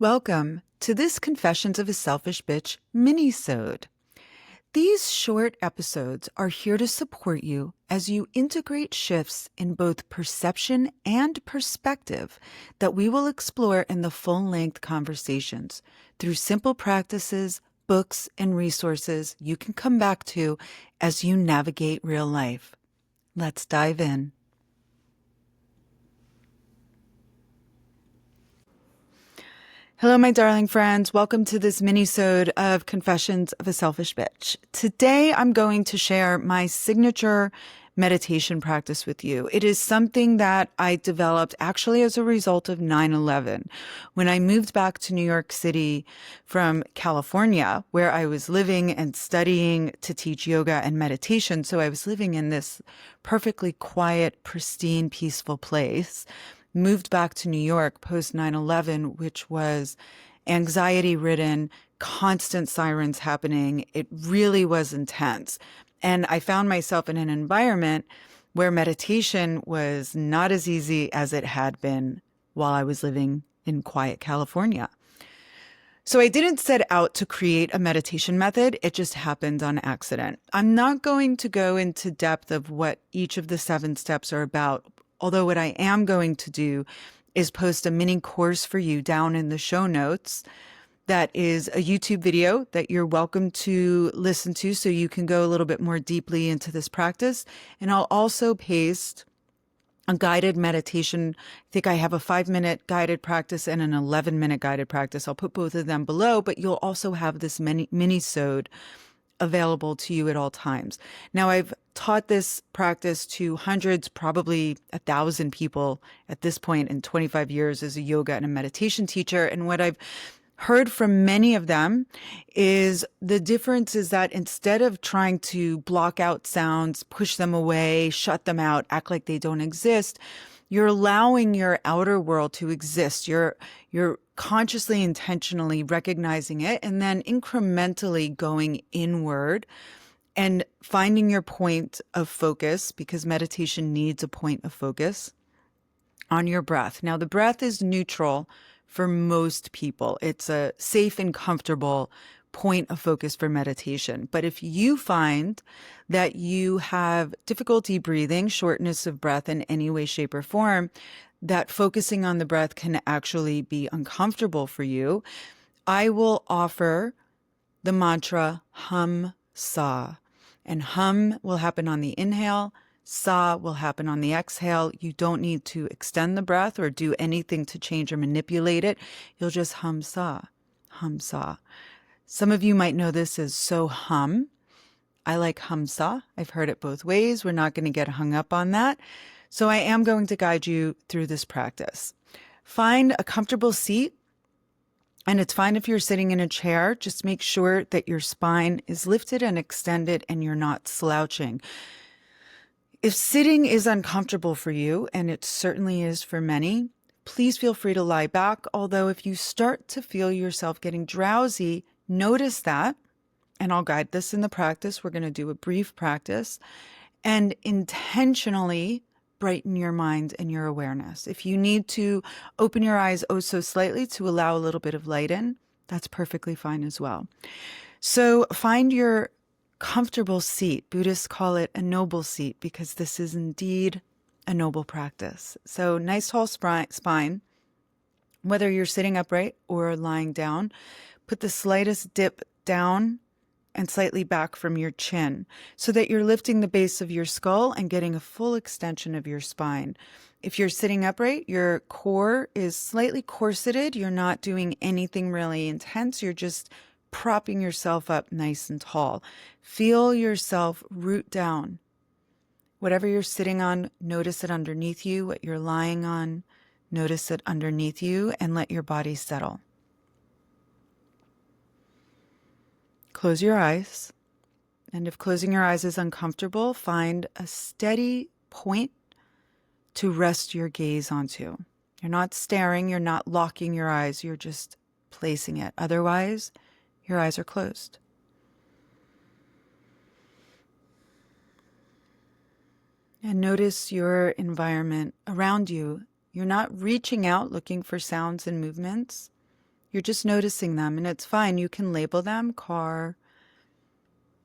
Welcome to this Confessions of a Selfish Bitch minisode. These short episodes are here to support you as you integrate shifts in both perception and perspective that we will explore in the full-length conversations through simple practices, books, and resources you can come back to as you navigate real life. Let's dive in. Hello, my darling friends. Welcome to this minisode of Confessions of a Selfish Bitch. Today, I'm going to share my signature meditation practice with you. It is something that I developed actually as a result of 9/11. When I moved back to New York City from California, where I was living and studying to teach yoga and meditation. So I was living in this perfectly quiet, pristine, peaceful place. Moved back to New York post 9/11, which was anxiety ridden, constant sirens happening. It really was intense. And I found myself in an environment where meditation was not as easy as it had been while I was living in quiet California. So I didn't set out to create a meditation method. It just happened on accident. I'm not going to go into depth of what each of the 7 steps are about. Although what I am going to do is post a mini course for you down in the show notes. That is a YouTube video that you're welcome to listen to so you can go a little bit more deeply into this practice. And I'll also paste a guided meditation. I think I have a 5-minute guided practice and an 11-minute guided practice. I'll put both of them below, but you'll also have this mini-sode available to you at all times. Now, I've taught this practice to hundreds, probably 1,000 people at this point in 25 years as a yoga and a meditation teacher. And what I've heard from many of them is the difference is that instead of trying to block out sounds, push them away, shut them out, act like they don't exist, you're allowing your outer world to exist. You're consciously, intentionally recognizing it and then incrementally going inward and finding your point of focus, because meditation needs a point of focus, on your breath. Now, the breath is neutral for most people. It's a safe and comfortable point of focus for meditation. But if you find that you have difficulty breathing, shortness of breath in any way, shape, or form, that focusing on the breath can actually be uncomfortable for you, I will offer the mantra hum sa. And hum will happen on the inhale. Sa will happen on the exhale. You don't need to extend the breath or do anything to change or manipulate it. You'll just hum sa, hum sa. Some of you might know this as so hum. I like hum sa. I've heard it both ways. We're not going to get hung up on that. So I am going to guide you through this practice. Find a comfortable seat. And it's fine if you're sitting in a chair. Just make sure that your spine is lifted and extended and you're not slouching. If sitting is uncomfortable for you, and it certainly is for many, please feel free to lie back. Although if you start to feel yourself getting drowsy, notice that. And I'll guide this in the practice. We're going to do a brief practice and intentionally brighten your mind and your awareness. If you need to open your eyes oh so slightly to allow a little bit of light in, that's perfectly fine as well. So find your comfortable seat. Buddhists call it a noble seat because this is indeed a noble practice. So nice tall spine, whether you're sitting upright or lying down. Put the slightest dip down and slightly back from your chin so that you're lifting the base of your skull and getting a full extension of your spine. If you're sitting upright, your core is slightly corseted. You're not doing anything really intense. You're just propping yourself up nice and tall. Feel yourself root down. Whatever you're sitting on, notice it underneath you. What you're lying on, notice it underneath you, and let your body settle. Close your eyes, and if closing your eyes is uncomfortable, find a steady point to rest your gaze onto. You're not staring, you're not locking your eyes, you're just placing it. Otherwise, your eyes are closed. And notice your environment around you. You're not reaching out looking for sounds and movements. You're just noticing them, and it's fine. You can label them: car,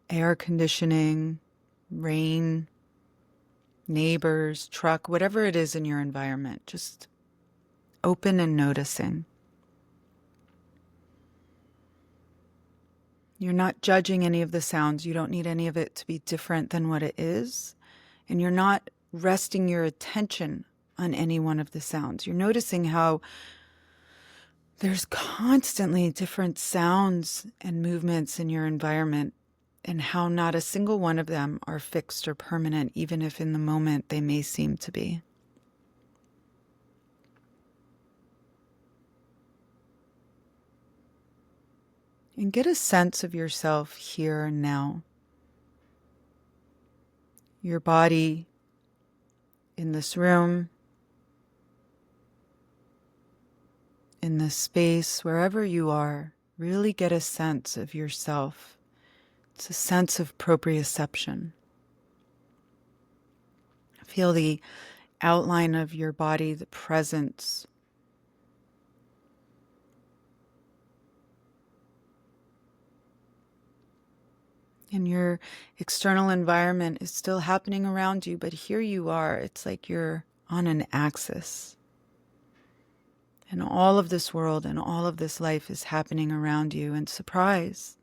air conditioning, rain, neighbors, truck, whatever it is in your environment. Just open and noticing. You're not judging any of the sounds. You don't need any of it to be different than what it is. And you're not resting your attention on any one of the sounds. You're noticing how there's constantly different sounds and movements in your environment, and how not a single one of them are fixed or permanent, even if in the moment they may seem to be. And get a sense of yourself here and now. Your body in this room, in this space, wherever you are, really get a sense of yourself. It's a sense of proprioception. Feel the outline of your body, the presence. And your external environment is still happening around you, but here you are. It's like you're on an axis. And all of this world and all of this life is happening around you. And surprise,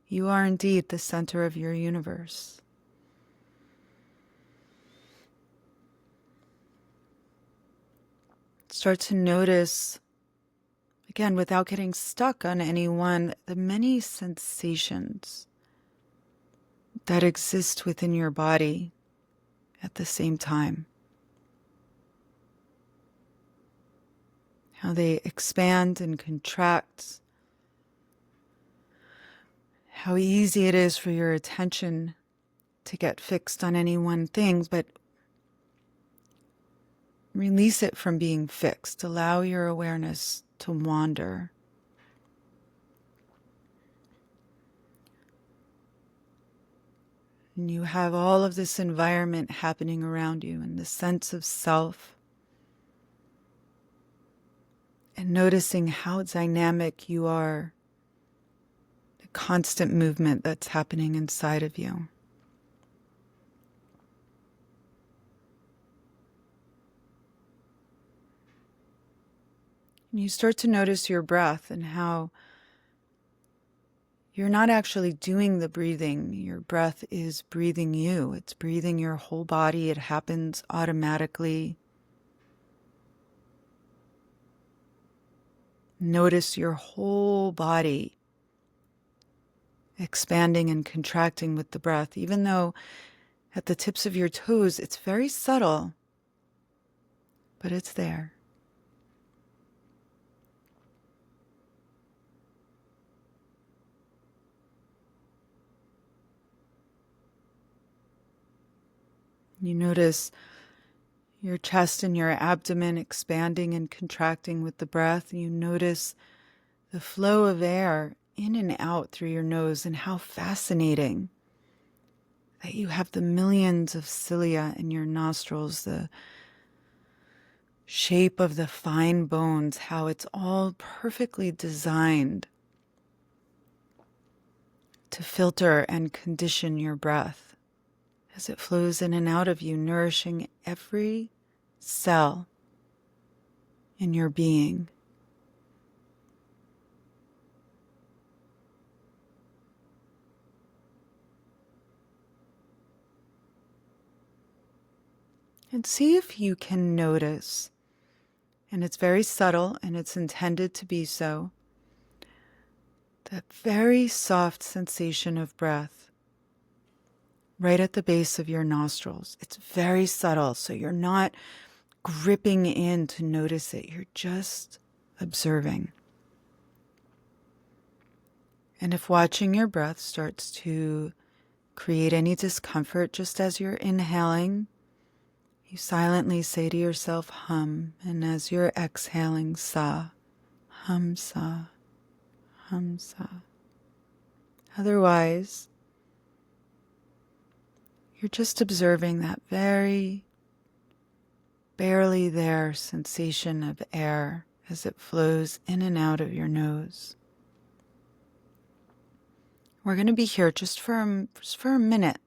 you are indeed the center of your universe. Start to notice, again, without getting stuck on any one, the many sensations that exist within your body at the same time. How they expand and contract. How easy it is for your attention to get fixed on any one thing, but release it from being fixed. Allow your awareness to wander. And you have all of this environment happening around you, and the sense of self. And noticing how dynamic you are. The constant movement that's happening inside of you. And you start to notice your breath and how you're not actually doing the breathing. Your breath is breathing you. It's breathing your whole body. It happens automatically. Notice your whole body expanding and contracting with the breath, even though at the tips of your toes it's very subtle, but it's there. You notice your chest and your abdomen expanding and contracting with the breath. You notice the flow of air in and out through your nose, and how fascinating that you have the millions of cilia in your nostrils, the shape of the fine bones, how it's all perfectly designed to filter and condition your breath as it flows in and out of you, nourishing every cell in your being. And see if you can notice, and it's very subtle and it's intended to be so, that very soft sensation of breath right at the base of your nostrils. It's very subtle, so you're not gripping in to notice it. You're just observing. And if watching your breath starts to create any discomfort just as you're inhaling, you silently say to yourself, hum, and as you're exhaling, sa, hum, sa, hum, sa. Otherwise, you're just observing that very barely there sensation of air as it flows in and out of your nose. We're going to be here just for a minute.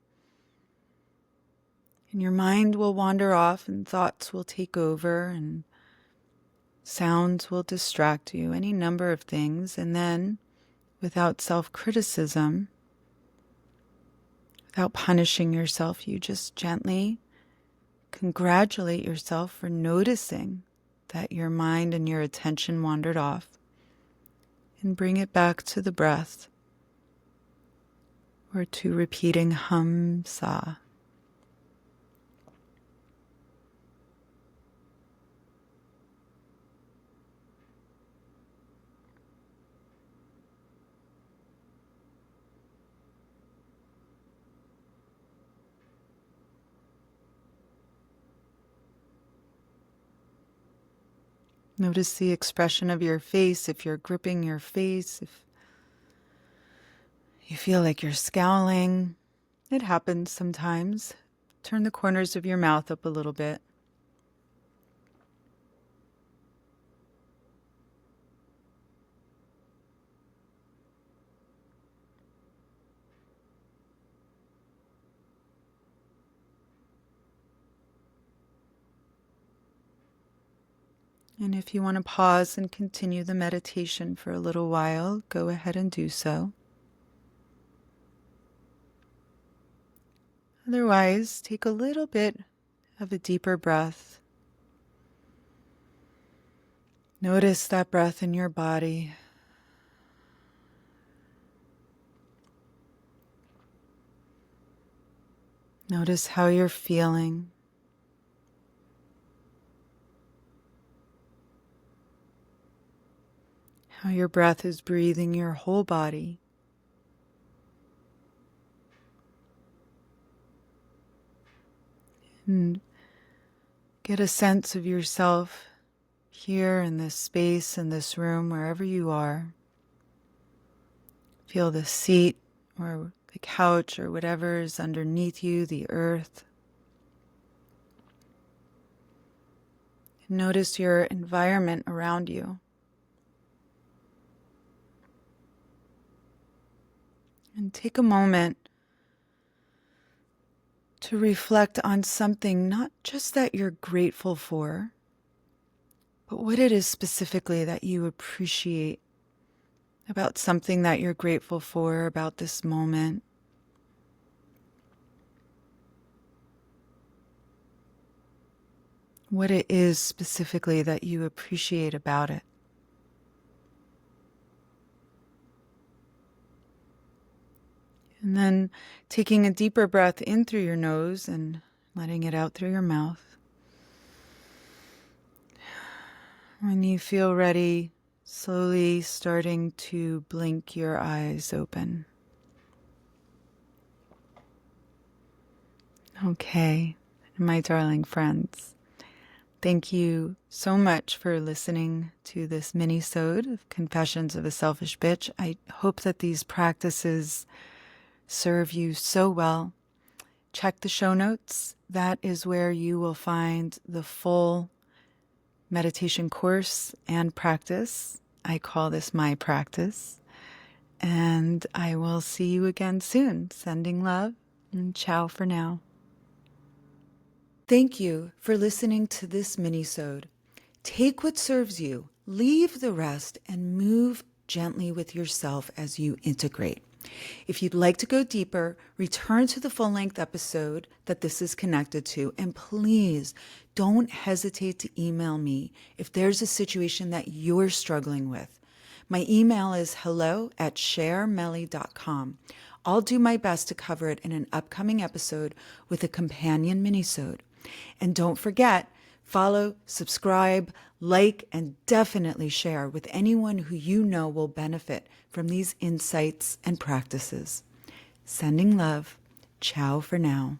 And your mind will wander off and thoughts will take over and sounds will distract you, any number of things. And then, without self-criticism, without punishing yourself, you just gently congratulate yourself for noticing that your mind and your attention wandered off, and bring it back to the breath or to repeating hum sa. Notice the expression of your face, if you're gripping your face, if you feel like you're scowling. It happens sometimes. Turn the corners of your mouth up a little bit. And if you want to pause and continue the meditation for a little while, go ahead and do so. Otherwise, take a little bit of a deeper breath. Notice that breath in your body. Notice how you're feeling. How your breath is breathing your whole body. And get a sense of yourself here in this space, in this room, wherever you are. Feel the seat or the couch or whatever is underneath you, the earth. And notice your environment around you. And take a moment to reflect on something, not just that you're grateful for, but what it is specifically that you appreciate about something that you're grateful for, about this moment. What it is specifically that you appreciate about it. And then taking a deeper breath in through your nose and letting it out through your mouth. When you feel ready, slowly starting to blink your eyes open. Okay, my darling friends, thank you so much for listening to this minisode of Confessions of a Selfish Bitch. I hope that these practices serve you so well. Check the show notes. That is where you will find the full meditation course and practice. I call this my practice. And I will see you again soon. Sending love and ciao for now. Thank you for listening to this minisode. Take what serves you, leave the rest, and move gently with yourself as you integrate. If you'd like to go deeper, return to the full-length episode that this is connected to, and please don't hesitate to email me if there's a situation that you're struggling with. My email is hello@chermelly.com. I'll do my best to cover it in an upcoming episode with a companion minisode. And don't forget, follow, subscribe, like, and definitely share with anyone who you know will benefit from these insights and practices. Sending love. Ciao for now.